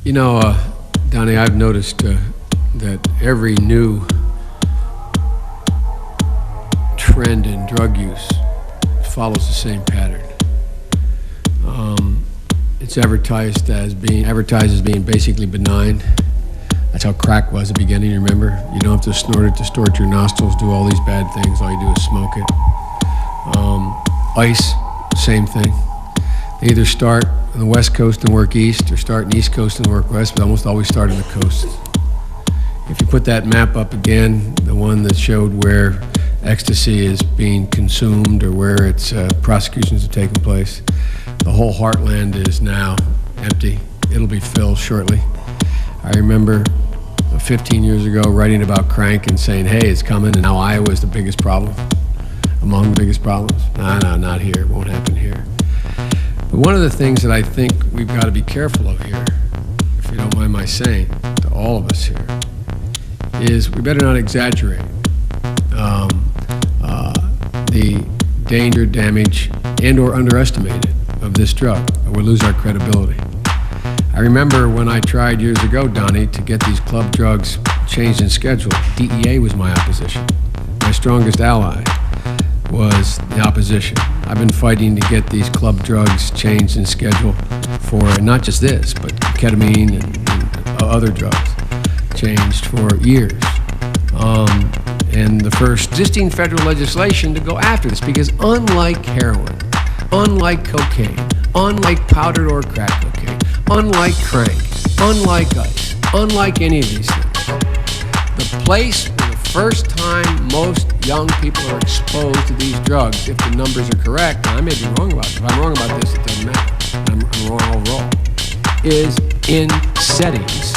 You know, Donnie, I've noticed that every new trend in drug use follows the same pattern. It's advertised as being basically benign. That's how crack was at the beginning, remember? You don't have to snort it, distort your nostrils, do all these bad things. All you do is smoke it. Ice, same thing. They either start on the West Coast and work east, or start in the East Coast and work west, but almost always start on the coast. If you put that map up again, the one that showed where ecstasy is being consumed or where its prosecutions are taking place, the whole heartland is now empty. It'll be filled shortly. I remember 15 years ago writing about crank and saying, hey, it's coming, and now Iowa is the biggest problem, among the biggest problems. No, not here, it won't happen here. But one of the things that I think we've got to be careful of here, if you don't mind my saying, to all of us here, is we better not exaggerate the danger, damage, and or underestimate it of this drug, or we'll lose our credibility. I remember when I tried years ago, Donnie, to get these club drugs changed in schedule, DEA was my opposition. My strongest ally was the opposition. I've been fighting to get these club drugs changed in schedule for not just this, but ketamine and other drugs changed for years. And the first existing federal legislation to go after this, because unlike heroin, unlike cocaine, unlike powdered or crack cocaine, unlike crank, unlike ice, unlike any of these things, the place where the first time most young people are exposed to these drugs, if the numbers are correct, and I may be wrong about it, if I'm wrong about this, it doesn't matter, I'm wrong overall, is in settings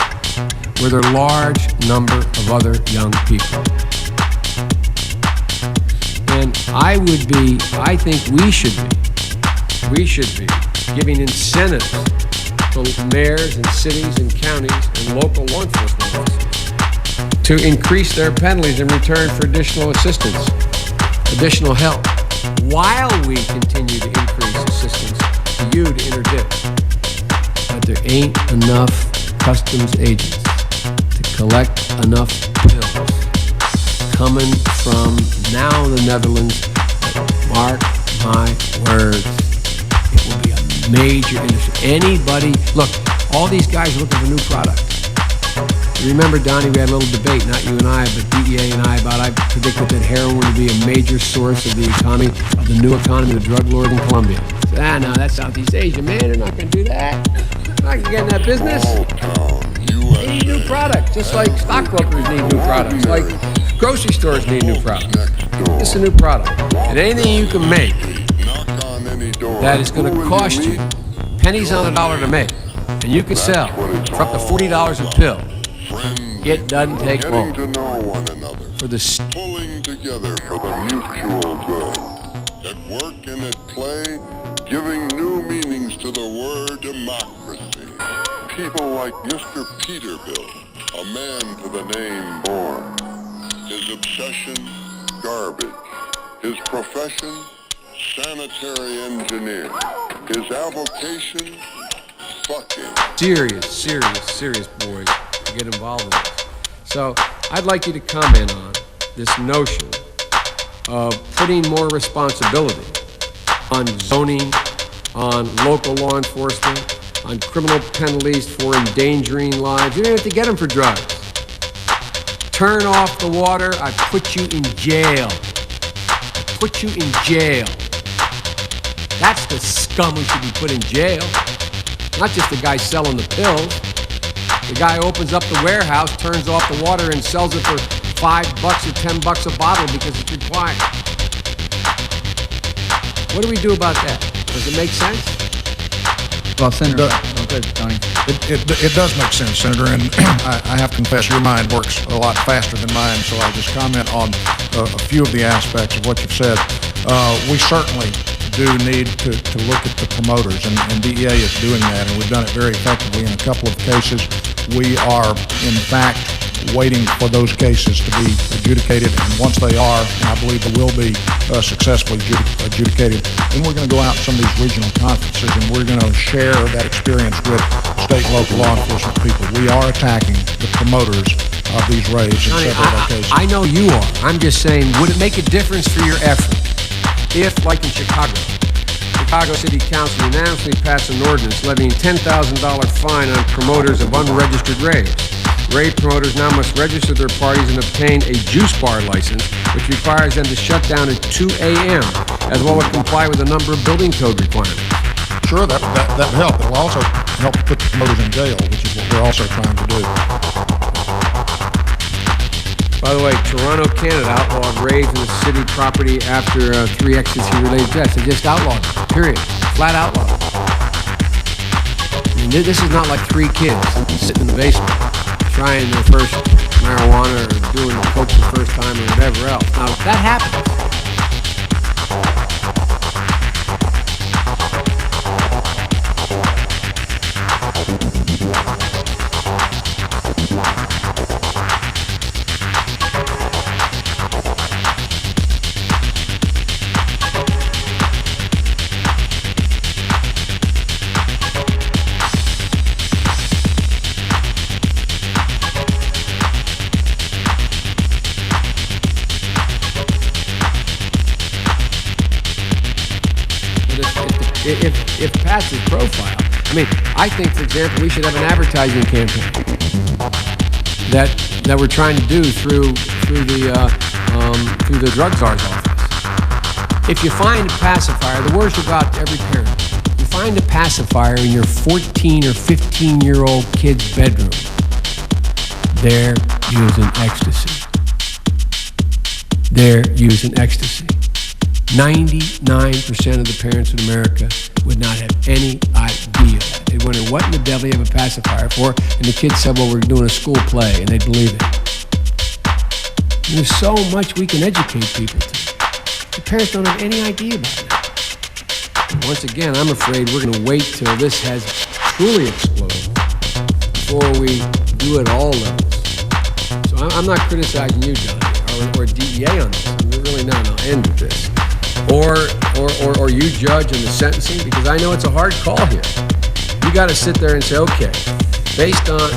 where there are a large number of other young people. And I think we should be giving incentives to mayors and cities and counties and local law enforcement officers to increase their penalties in return for additional assistance, additional help, while we continue to increase assistance to you to interdict. But there ain't enough customs agents to collect enough pills coming from now the Netherlands. Mark my words, it will be a major industry. Anybody, look, all these guys are looking for new product. You remember, Donnie, we had a little debate, not you and I, but DEA and I predicted that heroin would be a major source of the economy, of the new economy of the drug lord in Colombia. I said, no, that's Southeast Asia, man, they're not going to do that. They're not going to get in that business. They need new product, just like stockbrokers need new products, like grocery stores need new products. It's a new product. And anything you can make that is going to cost you pennies on the dollar to make, and you can sell for up to $40 a pill, it doesn't take long. For the pulling together for the mutual good. At work and at play, giving new meanings to the word democracy. People like Mr. Peterbilt, a man to the name born. His obsession, garbage. His profession, sanitary engineer. His avocation, fucking. Serious boys to get involved in this. So I'd like you to comment on this notion of putting more responsibility on zoning, on local law enforcement, on criminal penalties for endangering lives. You don't have to get them for drugs. Turn off the water, I put you in jail. Put you in jail. That's the scum who should be put in jail. Not just the guy selling the pills. The guy opens up the warehouse, turns off the water, and sells it for $5 or $10 a bottle because it's required. What do we do about that? Does it make sense? Well, Senator, Tony. It does make sense, Senator, and I have to confess your mind works a lot faster than mine, so I'll just comment on a few of the aspects of what you've said. We certainly do need to look at the promoters, and DEA is doing that, and we've done it very effectively in a couple of cases. We are, in fact, waiting for those cases to be adjudicated. And once they are, and I believe they will be successfully adjudicated, then we're going to go out to some of these regional conferences and we're going to share that experience with state and local law enforcement people. We are attacking the promoters of these raves in several locations. I know you are. I'm just saying, would it make a difference for your effort if, like in Chicago City Council unanimously passed an ordinance levying $10,000 fine on promoters of unregistered raves? Rave promoters now must register their parties and obtain a juice bar license, which requires them to shut down at 2 a.m., as well as comply with a number of building code requirements. Sure, that would help. It will also help put the promoters in jail, which is what we're also trying to do. By the way, Toronto, Canada outlawed raves in the city property after 3 ecstasy-related deaths. They just outlawed it, period. Flat outlawed. I mean, this is not like 3 kids sitting in the basement trying their first marijuana or doing coke for the first time or whatever else. Now, that happens. If past his profile, I mean, I think, for example, we should have an advertising campaign that we're trying to do through the drug czar's office. If you find a pacifier, the words will go out to every parent. You find a pacifier in your 14 or 15-year-old kid's bedroom, they're using ecstasy. They're using ecstasy. 99% of the parents in America would not have any idea. They wonder, what in the devil you have a pacifier for? And the kids said, well, we're doing a school play, and they'd believe it. And there's so much we can educate people to. The parents don't have any idea about it. And once again, I'm afraid we're going to wait till this has truly exploded before we do it all levels. So I'm not criticizing you, Johnny, or DEA on this. We're really not. I'll end with this. Or you judge in the sentencing, because I know it's a hard call here. You got to sit there and say, okay, based on,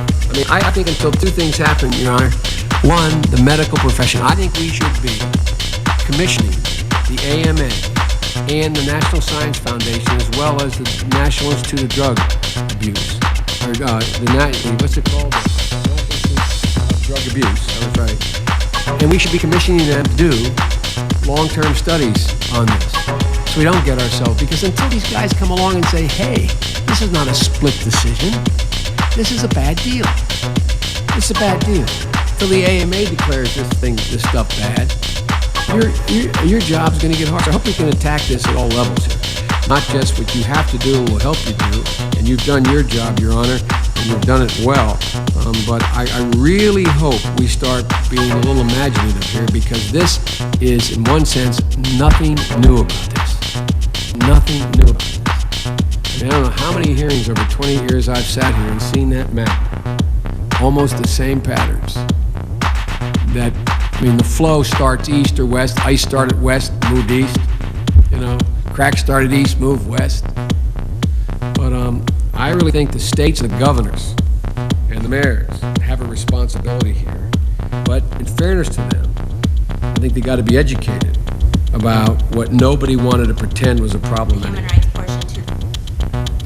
I think until 2 things happen, Your Honor. One, the medical profession. I think we should be commissioning the AMA and the National Science Foundation, as well as the National Institute of Drug Abuse, or what's it called? Drug Abuse. That was right. And we should be commissioning them to do long-term studies on this, so we don't get ourselves, because until these guys come along and say, hey, this is not a split decision, this is a bad deal. It's a bad deal. Till the AMA declares this stuff bad, your job's going to get hard. So I hope we can attack this at all levels here. Not just what you have to do and will help you do, and you've done your job, Your Honor, and you've done it well. But I really hope we start being a little imaginative here, because this is, in one sense, nothing new about this. Nothing new about this. I don't know how many hearings over 20 years I've sat here and seen that map. Almost the same patterns. The flow starts east or west. Ice started west, moved east. Crack started east, moved west. But I really think the states and the governors and the mayors have a responsibility here. But in fairness to them, I think they got to be educated about what nobody wanted to pretend was a problem anymore.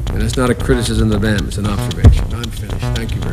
And it's not a criticism of them, it's an observation. I'm finished. Thank you very much.